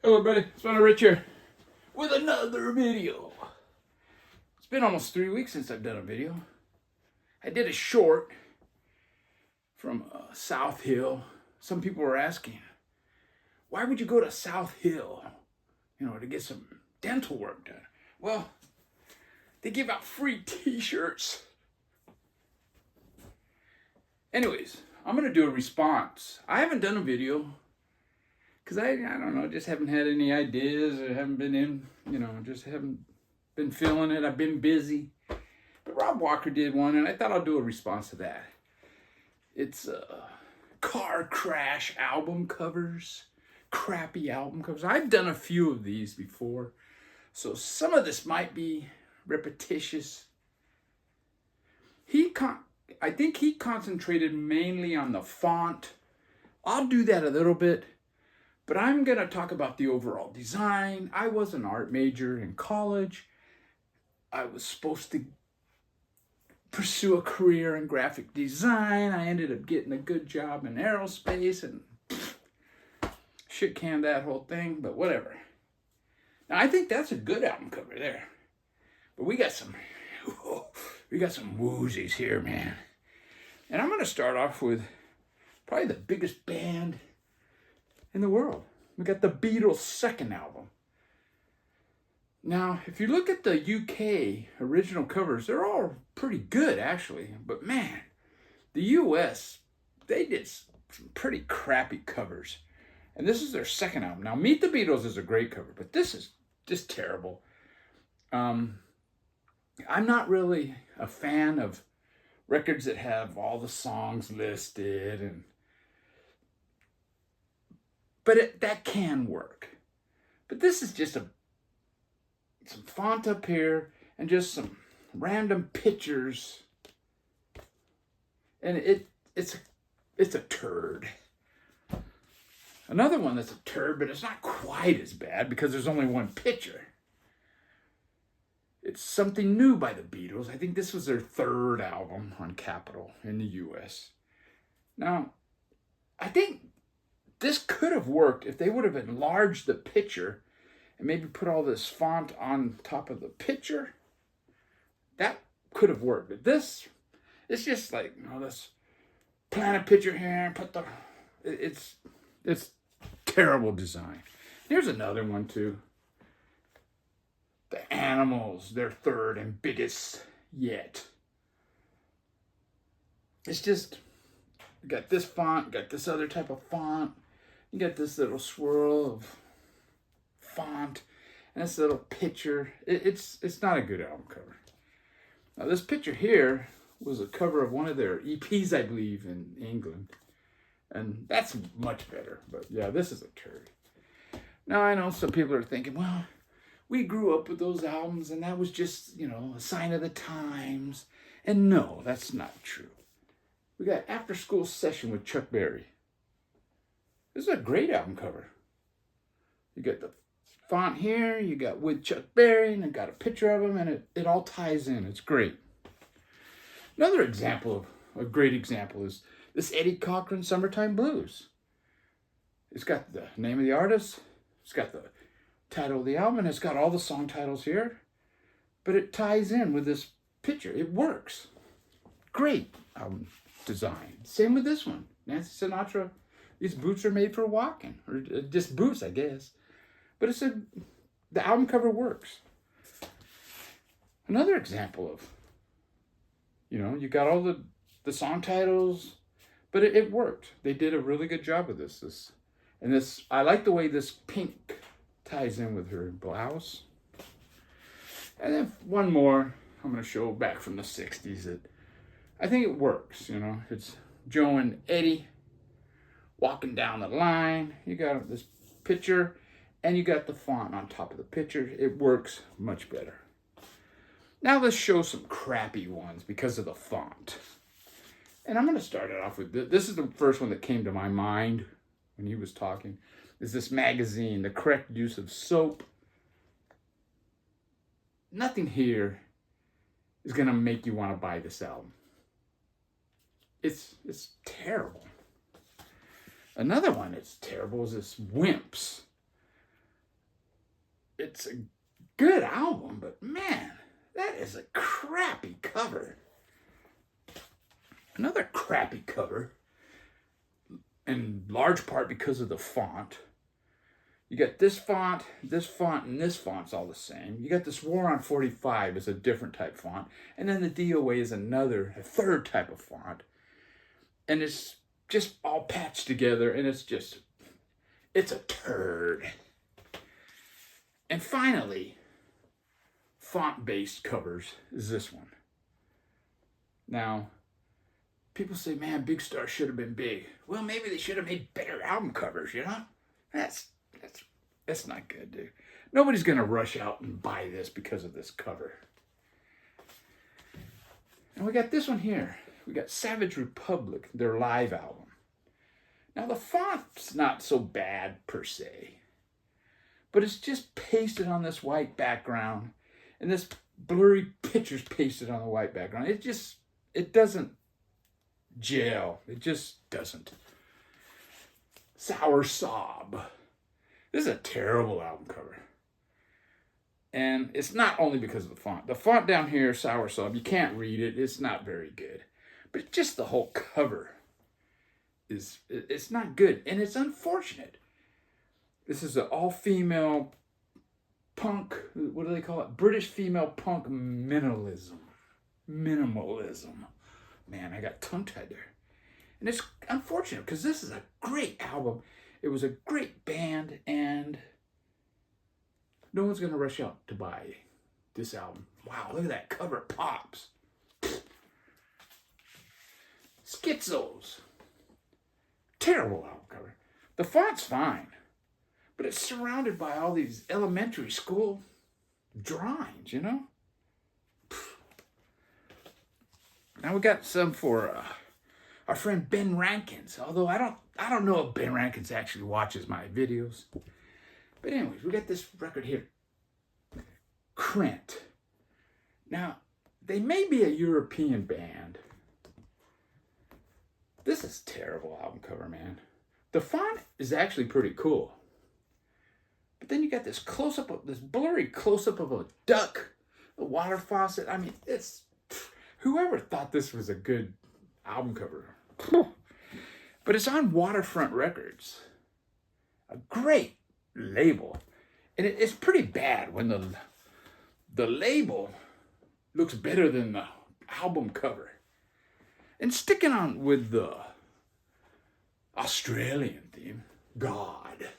Hello everybody, it's Spinal Rich here with another video. It's been almost 3 weeks since I've done a video. I did a short from South Hill. Some people were asking, why would you go to South Hill, to get some dental work done? Well, they give out free t-shirts. Anyways, I'm going to do a response. I haven't done a video because I don't know, just haven't had any ideas or haven't been in, just haven't been feeling it. I've been busy. But Rob Walker did one, and I thought I'll do a response to that. It's car crash album covers, crappy album covers. I've done a few of these before, so some of this might be repetitious. I think he concentrated mainly on the font. I'll do that a little bit. But I'm going to talk about the overall design. I was an art major in college. I was supposed to pursue a career in graphic design. I ended up getting a good job in aerospace and shit canned that whole thing, but whatever. Now, I think that's a good album cover there. But we got some woozies here, man. And I'm going to start off with probably the biggest band in the world. We got the Beatles' second album. Now, if you look at the UK original covers, they're all pretty good, actually. But man, the US, they did some pretty crappy covers. And this is their second album. Now, Meet the Beatles is a great cover, but this is just terrible. I'm not really a fan of records that have all the songs listed but that can work. But this is just some font up here and just some random pictures. And it's a turd. Another one that's a turd, but it's not quite as bad because there's only one picture. It's Something New by the Beatles. I think this was their third album on Capitol in the US. Now, I think this could have worked if they would have enlarged the picture and maybe put all this font on top of the picture. That could have worked. But this, it's just like, let's plant a picture here and put it's terrible design. Here's another one too. The Animals, their third and biggest yet. It's just, you got this font, got this other type of font. You got this little swirl of font and this little picture. It's not a good album cover. Now this picture here was a cover of one of their EPs, I believe, in England. And that's much better. But yeah, this is a turd. Now I know some people are thinking, well, we grew up with those albums and that was just, a sign of the times. And no, that's not true. We got After School Session with Chuck Berry. This is a great album cover. You got the font here, you got with Chuck Berry, and it got a picture of him, and it all ties in. It's great. Another example, a great example, is this Eddie Cochran Summertime Blues. It's got the name of the artist, it's got the title of the album, and it's got all the song titles here, but it ties in with this picture. It works. Great album design. Same with this one. Nancy Sinatra. These boots are made for walking, or just boots, I guess. But the album cover works. Another example of, you got all the song titles, but it worked. They did a really good job of this. I like the way this pink ties in with her blouse. And then one more I'm going to show back from the 60s that I think it works, It's Joe and Eddie walking down the line. You got this picture and you got the font on top of the picture. It works much better. Now let's show some crappy ones because of the font. And I'm going to start it off with this is the first one that came to my mind when he was talking. Is this magazine, The Correct Use of Soap. Nothing here is going to make you want to buy this album. It's terrible. Another one that's terrible is this Wimps. it's a good album, but man, that is a crappy cover. Another crappy cover, in large part because of the font. You got this font, and this font's all the same. You got this War on 45 is a different type font. And then the DOA is a third type of font. And it's just all patched together, and it's a turd. And finally, font-based covers is this one. Now, people say, man, Big Star should have been big. Well, maybe they should have made better album covers, you know? That's not good, dude. Nobody's going to rush out and buy this because of this cover. And we got this one here. We got Savage Republic, their live album. Now, the font's not so bad per se, but it's just pasted on this white background, and this blurry picture's pasted on the white background. It doesn't gel. It just doesn't. Sour Sob. This is a terrible album cover. And it's not only because of the font. The font down here, Sour Sob, you can't read it. It's not very good. But just the whole cover it's not good. And it's unfortunate. This is an all-female punk, what do they call it? British female punk minimalism. Man, I got tongue-tied there. And it's unfortunate because this is a great album. It was a great band, and no one's going to rush out to buy this album. Wow, look at that cover. It pops. Schizos. Terrible album cover. The font's fine, but it's surrounded by all these elementary school drawings, you know? Now we got some for our friend Ben Rankins, although I don't know if Ben Rankins actually watches my videos. But anyways, we got this record here, Krent. Now, they may be a European band. This is a terrible album cover, man. The font is actually pretty cool. But then you got this blurry close-up of a duck, a water faucet. I mean, whoever thought this was a good album cover. But it's on Waterfront Records, a great label, and it's pretty bad when the label looks better than the album cover. And sticking on with the Australian theme, God,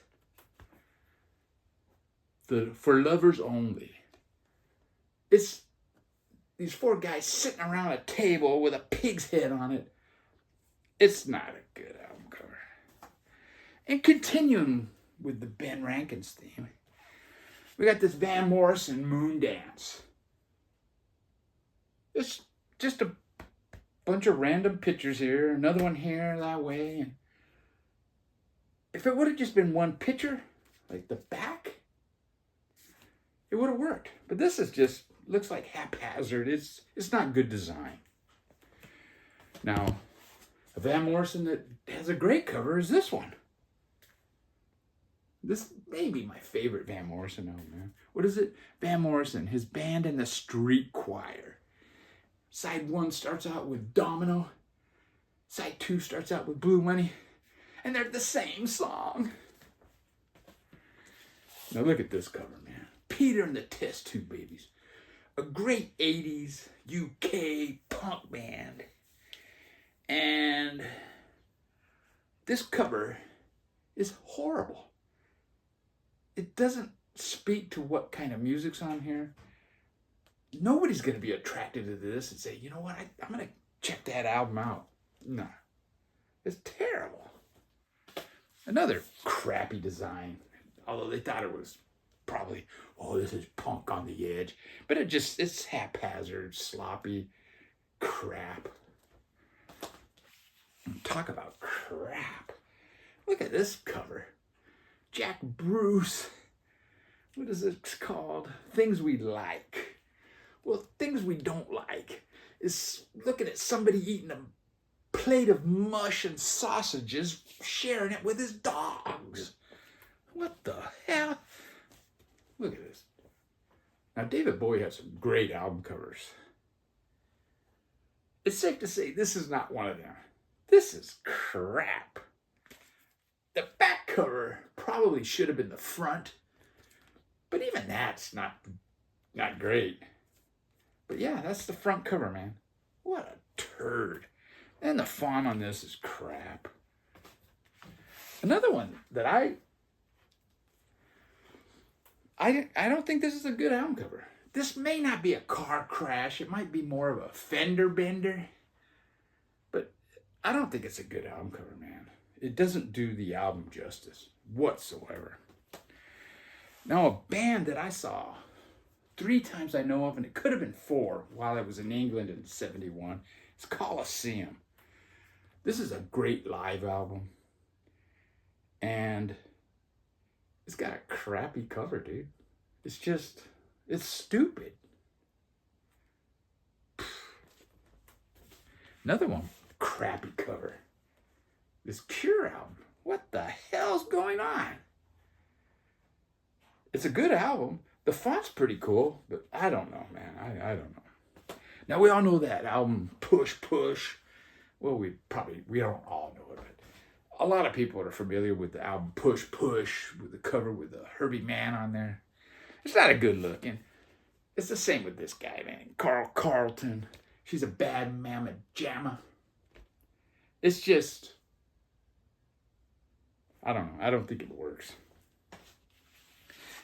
For Lovers Only. It's these four guys sitting around a table with a pig's head on it. It's not a good album cover. And continuing with the Ben Rankins theme, we got this Van Morrison Moondance. It's just a bunch of random pictures here, another one here, that way. And if it would have just been one picture, like the back, it would have worked. But this is just, looks like haphazard. It's not good design. Now, a Van Morrison that has a great cover is this one. This may be my favorite Van Morrison album, man. What is it? Van Morrison, his band and the Street Choir. Side 1 starts out with Domino. Side 2 starts out with Blue Money. And they're the same song. Now look at this cover, man. Peter and the Test Tube Babies. A great 80s UK punk band. And this cover is horrible. It doesn't speak to what kind of music's on here. Nobody's going to be attracted to this and say, you know what, I'm going to check that album out. No. It's terrible. Another crappy design. Although they thought it was probably, oh, this is punk on the edge. But it's haphazard, sloppy crap. Talk about crap. Look at this cover. Jack Bruce. What is it called? Things We Like. Well, things we don't like is looking at somebody eating a plate of mush and sausages, sharing it with his dogs. What the hell? Look at this. Now, David Bowie has some great album covers. It's safe to say this is not one of them. This is crap. The back cover probably should have been the front, but even that's not great. But yeah, that's the front cover, man. What a turd. And the font on this is crap. Another one that I don't think this is a good album cover. This may not be a car crash. It might be more of a fender bender. But I don't think it's a good album cover, man. It doesn't do the album justice whatsoever. Now, a band that I saw 3 times I know of, and it could have been 4 while I was in England in '71, it's Colosseum. This is a great live album. And it's got a crappy cover, dude. It's stupid. Another one, crappy cover. This Cure album. What the hell's going on? It's a good album. The font's pretty cool, but I don't know, man. I don't know. Now, we all know that album, Push Push. Well, we don't all know it, but a lot of people are familiar with the album Push Push, with the cover with the Herbie Mann on there. It's not a good looking. It's the same with this guy, man. Carl Carlton. She's a bad mamma jamma. It's just, I don't know. I don't think it works.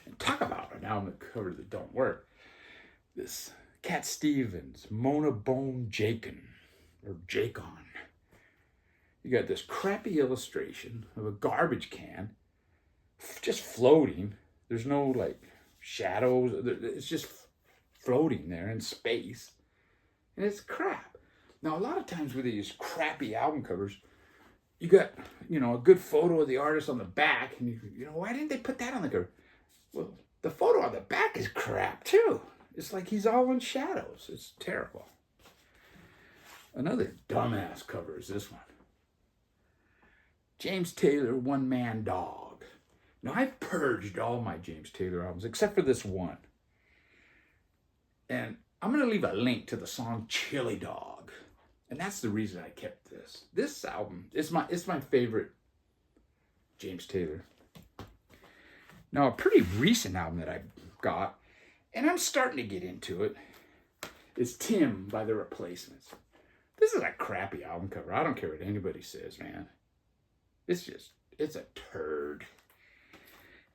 And talk about an album cover that don't work. This Cat Stevens, Mona Bone Jacon, or Jacon. You got this crappy illustration of a garbage can just floating. There's no like shadows. It's just floating there in space. And it's crap. Now, a lot of times with these crappy album covers, you got, a good photo of the artist on the back. And why didn't they put that on the cover? Well, the photo on the back is crap too. It's like he's all in shadows. It's terrible. Another dumbass cover is this one. James Taylor, One Man Dog. Now, I've purged all my James Taylor albums except for this one. And I'm going to leave a link to the song Chili Dog. And that's the reason I kept this. This album is my favorite James Taylor. Now, a pretty recent album that I got, and I'm starting to get into it, is Tim by The Replacements. This is a crappy album cover. I don't care what anybody says, man. It's a turd.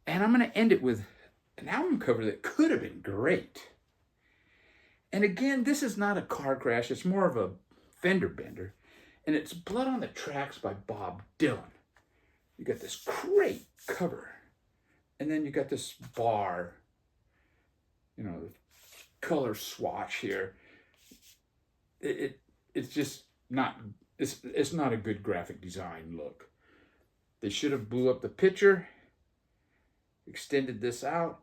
And I'm going to end it with an album cover that could have been great. And again, this is not a car crash. It's more of a fender bender. And it's Blood on the Tracks by Bob Dylan. You got this great cover. And then you got this bar, the color swatch here. It's just not, it's not a good graphic design look. They should have blew up the picture, extended this out,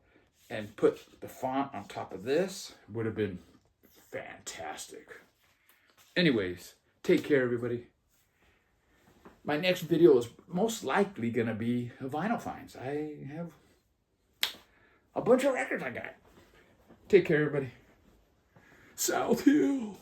and put the font on top of this. Would have been fantastic. Anyways, take care, everybody. My next video is most likely going to be a Vinyl Finds. I have a bunch of records I got. Take care, everybody. South Hill.